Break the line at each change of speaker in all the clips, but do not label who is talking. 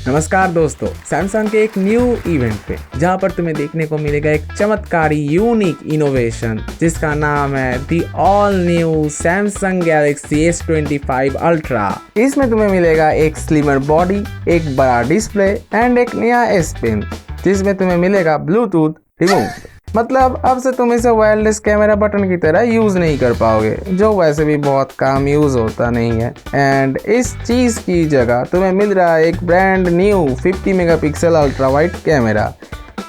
नमस्कार दोस्तों, सैमसंग के एक न्यू इवेंट पे जहां पर तुम्हें देखने को मिलेगा एक चमत्कारी यूनिक इनोवेशन जिसका नाम है the all new Samsung Galaxy S25 ultra. इसमें तुम्हें मिलेगा एक स्लिमर बॉडी, एक बड़ा डिस्प्ले एंड एक नया S पेन जिसमें तुम्हें मिलेगा ब्लूटूथ रिमोट। मतलब अब से तुम इसे वायरलेस कैमरा बटन की तरह यूज़ नहीं कर पाओगे, जो वैसे भी बहुत कम यूज़ होता नहीं है। एंड इस चीज़ की जगह तुम्हें मिल रहा है एक brand new 50 megapixel ultra wide camera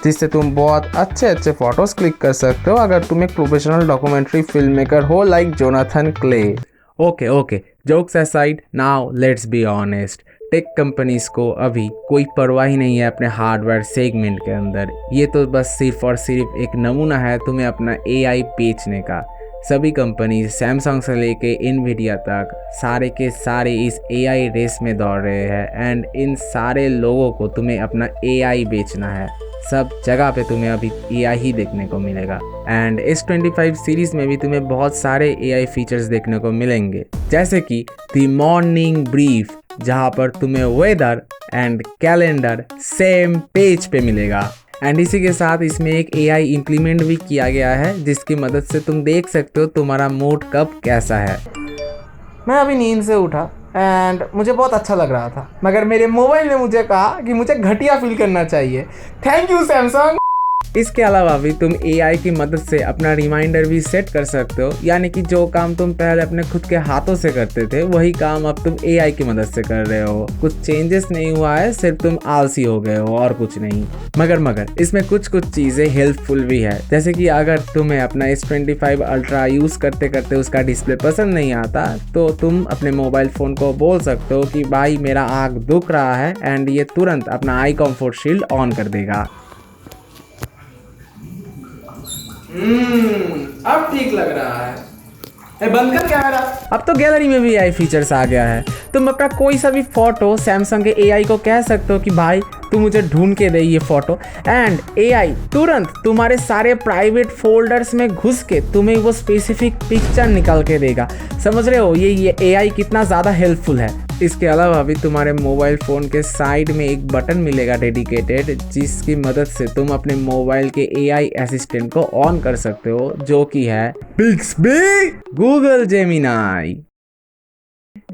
जिससे तुम बहुत अच्छे फोटोज़ क्लिक कर सकते हो अगर तुम एक प्रोफेशनल डॉक्यूमेंट्री फिल्म मेकर हो like Jonathan clay. Okay, jokes aside, now let's be honest. Tech companies को अभी कोई परवाह ही नहीं है अपने हार्डवेयर सेगमेंट के अंदर। ये तो बस सिर्फ और सिर्फ एक नमूना है तुम्हें अपना AI बेचने का। सभी कंपनी सैमसंग से लेके इनविडिया तक सारे के सारे इस AI रेस में दौड़ रहे हैं एंड इन सारे लोगों को तुम्हें अपना AI बेचना है। सब जगह पे तुम्हें अभी AI ही देखने को मिलेगा एंड S25 सीरीज में भी तुम्हें बहुत सारे AI फीचर्स देखने को मिलेंगे, जैसे कि द मॉर्निंग ब्रीफ जहाँ पर तुम्हें weather and calendar same page पे मिलेगा। एंड इसी के साथ इसमें एक AI इम्प्लीमेंट भी किया गया है जिसकी मदद से तुम देख सकते हो तुम्हारा मूड कब कैसा है। मैं अभी नींद से उठा एंड मुझे बहुत अच्छा लग रहा था, मगर मेरे मोबाइल ने मुझे कहा कि मुझे घटिया फील करना चाहिए। Thank you Samsung. इसके अलावा भी तुम AI की मदद से अपना रिमाइंडर भी सेट कर सकते हो, यानी कि जो काम तुम पहले अपने खुद के हाथों से करते थे वही काम अब तुम AI की मदद से कर रहे हो। कुछ चेंजेस नहीं हुआ है, सिर्फ तुम आलसी हो गए हो और कुछ नहीं। मगर इसमें कुछ चीज़ें हेल्पफुल भी है, जैसे कि अगर तुम्हें अपना S25 अल्ट्रा यूज़ करते करते उसका डिस्प्ले पसंद नहीं आता तो तुम अपने मोबाइल फ़ोन को बोल सकते हो कि भाई मेरा आँख दुख रहा है एंड ये तुरंत अपना आई कम्फर्ट शील्ड ऑन कर देगा। अब ठीक लग रहा है। बंद कर कैमरा। अब तो गैलरी में भी AI फीचर्स आ गया है। तुम अपना कोई सा भी फोटो सैमसंग के AI को कह सकते हो कि भाई तू मुझे ढूंढ के दे ये फोटो एंड AI तुरंत तुम्हारे सारे प्राइवेट फोल्डर्स में घुस के तुम्हें वो स्पेसिफिक पिक्चर निकाल के देगा। समझ रहे हो ये AI कितना ज़्यादा हेल्पफुल है। इसके अलावा भी तुम्हारे मोबाइल फ़ोन के साइड में एक बटन मिलेगा डेडिकेटेड, जिसकी मदद से तुम अपने मोबाइल के AI असिस्टेंट को ऑन कर सकते हो, जो कि है बिक्सबी गूगल जेमिनाई।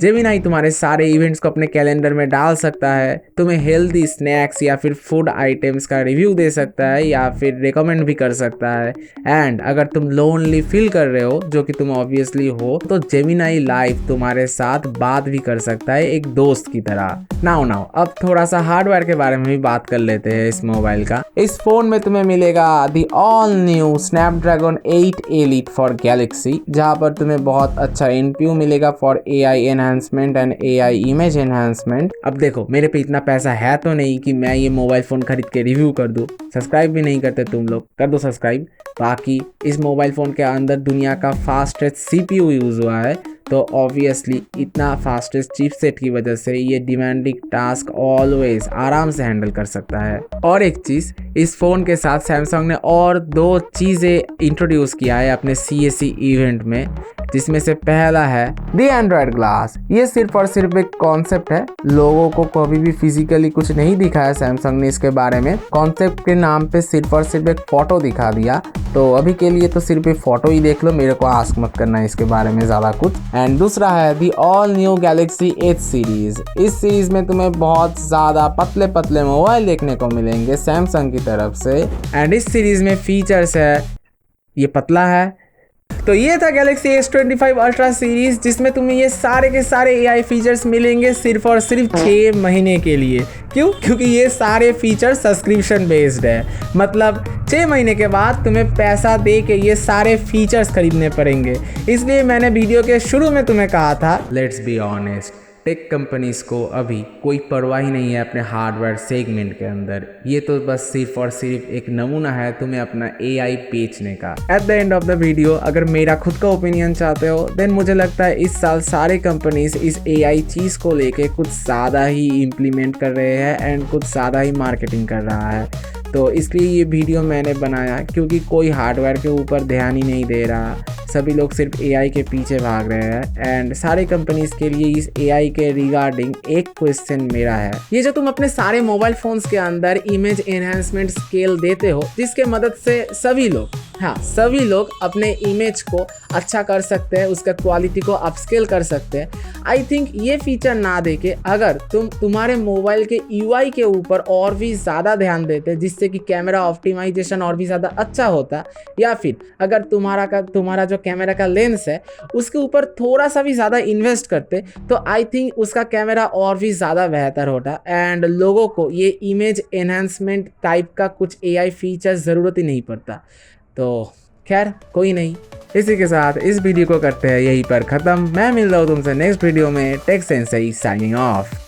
जेमिनाई तुम्हारे सारे इवेंट्स को अपने कैलेंडर में डाल सकता है, तुम्हें हेल्दी स्नैक्स या फिर फूड आइटम्स का रिव्यू दे सकता है या फिर रिकमेंड भी कर सकता है। एंड अगर तुम लोनली फील कर रहे हो, जो कि तुम ऑब्वियसली हो, तो जेमिनाई लाइव तुम्हारे साथ बात भी कर सकता है एक दोस्त की तरह। नाउ अब थोड़ा सा हार्डवेयर के बारे में भी बात कर लेते हैं इस मोबाइल का। इस फोन में तुम्हें मिलेगा the all new Snapdragon 8 elite for Galaxy, जहाँ पर तुम्हें बहुत अच्छा NPU मिलेगा for AI enhancement and AI image enhancement. अब देखो, मेरे पे इतना पैसा है तो नहीं कि मैं ये मोबाइल फ़ोन खरीद के रिव्यू कर दूँ। सब्सक्राइब भी नहीं करते तुम लोग, कर दो सब्सक्राइब। बाकी इस मोबाइल फ़ोन के अंदर दुनिया का फास्टेस्ट CPU यूज़ हुआ है, तो ऑब्वियसली इतना फास्टेस्ट चिपसेट की वजह से ये डिमांडिंग टास्क ऑलवेज आराम से हैंडल कर सकता है। और एक चीज़, इस फ़ोन के साथ सैमसंग ने और 2 चीज़ें इंट्रोड्यूस किया है अपने CES इवेंट में, जिसमें से पहला है दी एंड्रॉयड ग्लास। ये सिर्फ और सिर्फ एक कॉन्सेप्ट है, लोगों को कभी भी फिजिकली कुछ नहीं दिखाया सैमसंग ने इसके बारे में। कॉन्सेप्ट के नाम पे सिर्फ और सिर्फ एक फ़ोटो दिखा दिया, तो अभी के लिए तो सिर्फ एक फ़ोटो ही देख लो, मेरे को आस्क मत करना इसके बारे में ज़्यादा कुछ। एंड दूसरा है the all new Galaxy H series. इस सीरीज़ में तुम्हें बहुत ज़्यादा पतले मोबाइल देखने को मिलेंगे सैमसंग की तरफ से। एंड इस सीरीज़ में फीचर्स है, ये पतला है। तो ये था गैलेक्सी S25 अल्ट्रा सीरीज़, जिसमें तुम्हें ये सारे के सारे AI फीचर्स मिलेंगे सिर्फ और सिर्फ 6 महीने के लिए। क्यों? क्योंकि ये सारे फीचर्स सब्सक्रिप्शन बेस्ड है, मतलब 6 महीने के बाद तुम्हें पैसा दे के ये सारे फीचर्स खरीदने पड़ेंगे। इसलिए मैंने वीडियो के शुरू में तुम्हें कहा था, let's be honest, tech companies को अभी कोई परवाह ही नहीं है अपने हार्डवेयर सेगमेंट के अंदर। ये तो बस सिर्फ और सिर्फ एक नमूना है तुम्हें अपना AI बेचने का। At the end of the video अगर मेरा खुद का ओपिनियन चाहते हो, देन मुझे लगता है इस साल सारे कंपनीज इस AI चीज़ को लेके कुछ ज़्यादा ही इम्प्लीमेंट कर रहे हैं एंड कुछ ज़्यादा ही मार्केटिंग कर रहा है। तो इसलिए ये वीडियो मैंने बनाया, क्योंकि कोई हार्डवेयर के ऊपर ध्यान ही नहीं दे रहा। सभी लोग सिर्फ एआई के पीछे भाग रहे हैं। एंड सारे कंपनीज के लिए इस एआई के रिगार्डिंग एक क्वेश्चन मेरा है, ये जो तुम अपने सारे मोबाइल फोन्स के अंदर इमेज एनहांसमेंट स्केल देते हो, जिसके मदद से सभी लोग अपने इमेज को अच्छा कर सकते हैं, उसका क्वालिटी को अपस्केल कर सकते हैं। आई थिंक ये फीचर ना दे के अगर तुम्हारे मोबाइल के यूआई के ऊपर और भी ज़्यादा ध्यान देते, जिससे कि कैमरा ऑप्टिमाइजेशन और भी ज़्यादा अच्छा होता, या फिर अगर तुम्हारा जो कैमरा का लेंस है उसके ऊपर थोड़ा सा भी ज़्यादा इन्वेस्ट करते, तो आई थिंक उसका कैमरा और भी ज़्यादा बेहतर होता एंड लोगों को ये इमेज एनहांसमेंट टाइप का कुछ एआई फीचर ज़रूरत ही नहीं पड़ता। तो खैर कोई नहीं, इसी के साथ इस वीडियो को करते हैं यहीं पर ख़त्म। मैं मिल रहा हूँ तुमसे नेक्स्ट वीडियो में। Tech sensei signing of.